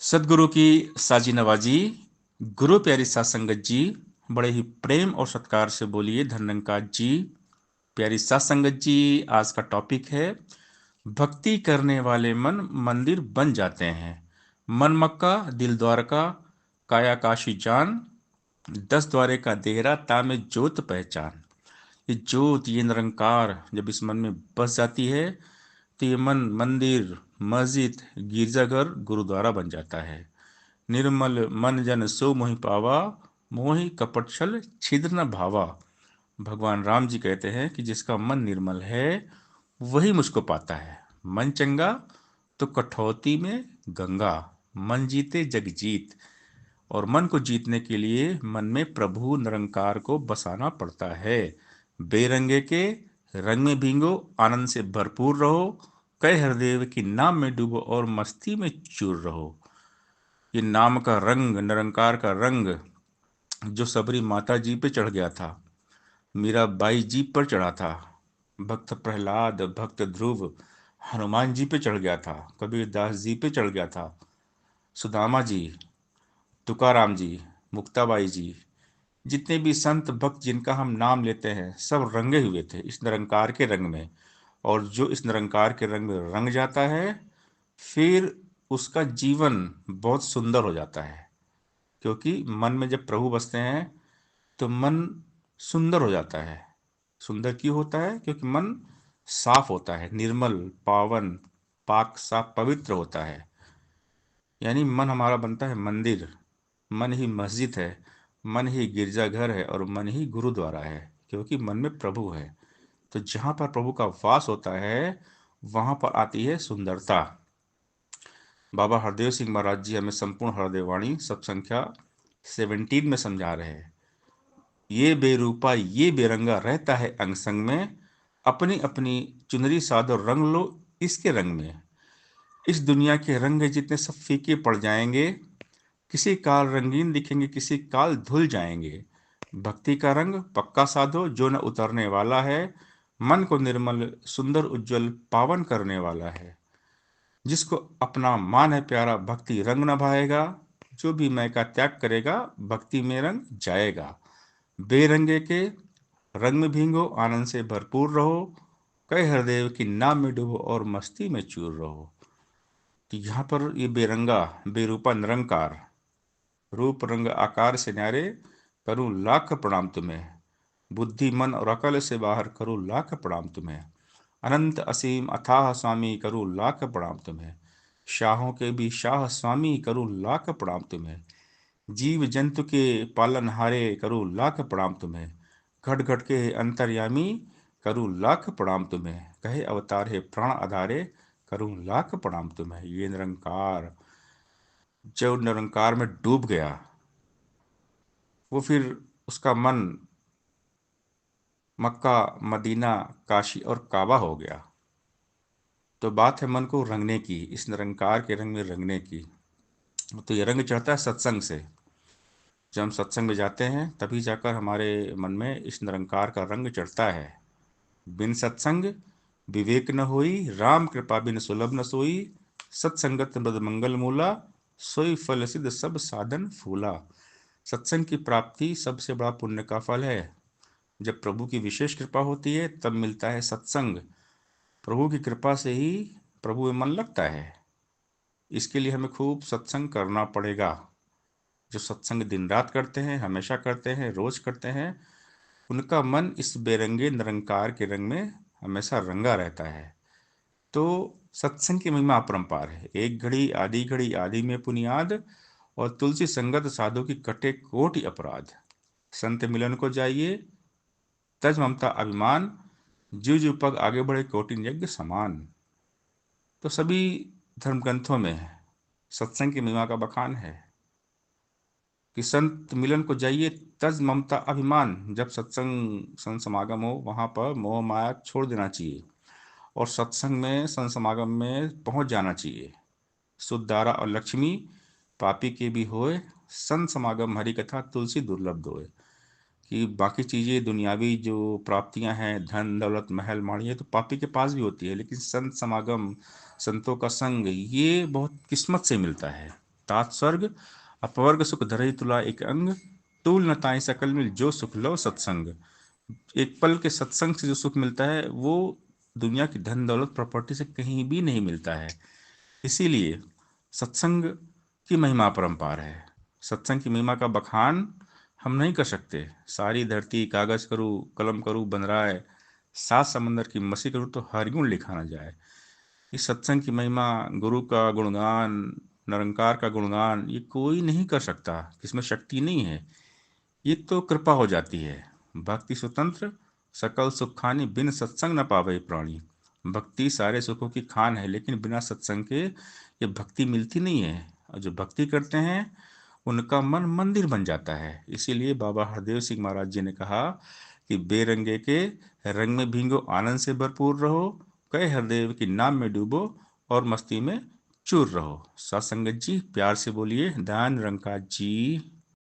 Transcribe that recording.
सदगुरु की साजी नवाजी। गुरु प्यारी सात संगत जी, बड़े ही प्रेम और सत्कार से बोलिए धन्यंकार जी। प्यारी सात संगत जी, आज का टॉपिक है भक्ति करने वाले मन मंदिर बन जाते हैं। मन मक्का दिल द्वारका, काया काशी जान, 10 द्वारे का देहरा तामे ज्योत पहचान। ये ज्योत, ये निरंकार जब इस मन में बस जाती है तो ये मन मंदिर, मस्जिद, गिरजाघर, गुरुद्वारा बन जाता है। निर्मल मन जन सो मोहि पावा, मोहि कपट छल छिद्र न भावा। भगवान राम जी कहते हैं कि जिसका मन निर्मल है वही मुझको पाता है। मन चंगा तो कठौती में गंगा, मन जीते जग जीत। और मन को जीतने के लिए मन में प्रभु निरंकार को बसाना पड़ता है। बेरंगे के रंग में भींगो, आनंद से भरपूर रहो, कई हरदेव की नाम में डूबो और मस्ती में चूर रहो। ये नाम का रंग, निरंकार का रंग जो सबरी माता जी पे चढ़ गया था, मीराबाई जी पर चढ़ा था, भक्त प्रहलाद, भक्त ध्रुव हनुमान जी पे चढ़ गया था, कबीरदास जी पे चढ़ गया था, सुदामा जी, तुकाराम जी, मुक्ताबाई जी, जितने भी संत भक्त जिनका हम नाम लेते हैं सब रंगे हुए थे इस निरंकार के रंग में। और जो इस निरंकार के रंग में रंग जाता है फिर उसका जीवन बहुत सुंदर हो जाता है। क्योंकि मन में जब प्रभु बसते हैं तो मन सुंदर हो जाता है। सुंदर क्यों होता है? क्योंकि मन साफ होता है, निर्मल, पावन, पाक, साफ, पवित्र होता है। यानी मन हमारा बनता है मंदिर, मन ही मस्जिद है, मन ही गिरजाघर है और मन ही गुरुद्वारा है। क्योंकि मन में प्रभु है। तो जहाँ पर प्रभु का वास होता है वहाँ पर आती है सुंदरता। बाबा हरदेव सिंह महाराज जी हमें संपूर्ण हरदेव वाणी सब संख्या 17 में समझा रहे हैं। ये बेरूपा ये बेरंगा रहता है अंग संग में, अपनी अपनी चुनरी साधो रंग लो इसके रंग में। इस दुनिया के रंग जितने सब फीके पड़ जाएंगे, किसी काल रंगीन दिखेंगे, किसी काल धुल जाएंगे। भक्ति का रंग पक्का साधो जो न उतरने वाला है, मन को निर्मल सुंदर उज्जवल पावन करने वाला है। जिसको अपना मान है प्यारा भक्ति रंग न भाएगा, जो भी मैं का त्याग करेगा भक्ति में रंग जाएगा। बेरंगे के रंग में भींगो, आनंद से भरपूर रहो, कई हरदेव की नाम में डूबो और मस्ती में चूर रहो। तो यहाँ पर ये बेरंगा, बेरूपा निरंकार, रूप रंग आकार से न्यारे, करूं लाख प्रणाम तुम्हें। बुद्धि मन और अकल से बाहर करूं लाख प्रणाम तुम्हें। अनंत असीम अथाह स्वामी करूं लाख प्रणाम तुम्हें। शाहों के भी शाह स्वामी करूं लाख प्रणाम तुम्हें। जीव जंतु के पालनहारे करूं लाख प्रणाम तुम्हें। घट घट के अंतर्यामी करूं लाख प्रणाम तुम्हें। कहे अवतार है प्राण आधारे, करूं लाख प्रणाम तुम्हें। ये निरंकार जो निरंकार में डूब गया वो फिर उसका मन मक्का, मदीना, काशी और काबा हो गया। तो बात है मन को रंगने की, इस निरंकार के रंग में रंगने की। तो ये रंग चढ़ता है सत्संग से। जब हम सत्संग में जाते हैं तभी जाकर हमारे मन में इस निरंकार का रंग चढ़ता है। बिन सत्संग विवेक न होई, राम कृपा बिन सुलभ न सोई। सत्संगत मृद मंगल मूला, सोई फल सिद्ध सब साधन फूला। सत्संग की प्राप्ति सबसे बड़ा पुण्य का फल है। जब प्रभु की विशेष कृपा होती है तब मिलता है सत्संग। प्रभु की कृपा से ही प्रभु में मन लगता है। इसके लिए हमें खूब सत्संग करना पड़ेगा। जो सत्संग दिन रात करते हैं, हमेशा करते हैं, रोज करते हैं, उनका मन इस बेरंगे निरंकार के रंग में हमेशा रंगा रहता है। तो सत्संग की महिमा अपरंपार है। एक घड़ी आदि में पुनियाद, और तुलसी संगत साधु की कटे कोटि अपराध। संत मिलन को जाइए, तज ममता अभिमान, जीव जीव पग आगे बढ़े कोटि यज्ञ समान। तो सभी धर्म ग्रंथों में सत्संग की महिमा का बखान है कि संत मिलन को जाइए, तज ममता अभिमान। जब सत्संग संत समागम हो वहां पर मोह माया छोड़ देना चाहिए और सत्संग में संत समागम में पहुंच जाना चाहिए। सुधारा और लक्ष्मी पापी के भी होए, संत समागम हरि कथा तुलसी दुर्लभ दोए। कि बाकी चीजें दुनियावी जो प्राप्तियां हैं, धन दौलत महल माड़ी, ये तो पापी के पास भी होती है, लेकिन संत समागम, संतों का संग, ये बहुत किस्मत से मिलता है। तात स्वर्ग, अपवर्ग सुख धरई तुला एक अंग, तूल न ताई सकल मिल जो सुख लो सत्संग। एक पल के सत्संग से जो सुख मिलता है वो दुनिया की धन दौलत प्रॉपर्टी से कहीं भी नहीं मिलता है। इसीलिए सत्संग की महिमा अपरंपार है। सत्संग की महिमा का बखान हम नहीं कर सकते। सारी धरती कागज करूँ कलम करूँ बंधराए, सात समंदर की मसी करूँ तो हर गुण लिखा ना जाए। इस सत्संग की महिमा, गुरु का गुणगान, निरंकार का गुणगान ये कोई नहीं कर सकता, इसमें शक्ति नहीं है, ये तो कृपा हो जाती है। भक्ति स्वतंत्र सकल सुख खानी, बिन सत्संग न पावे प्राणी। भक्ति सारे सुखों की खान है, लेकिन बिना सत्संग के ये भक्ति मिलती नहीं है। और जो भक्ति करते हैं उनका मन मंदिर बन जाता है। इसीलिए बाबा हरदेव सिंह महाराज जी ने कहा कि बेरंगे के रंग में भींगो, आनंद से भरपूर रहो, कहे हरदेव के नाम में डूबो और मस्ती में चूर रहो। सत्संगत जी प्यार से बोलिए धन निरंकार जी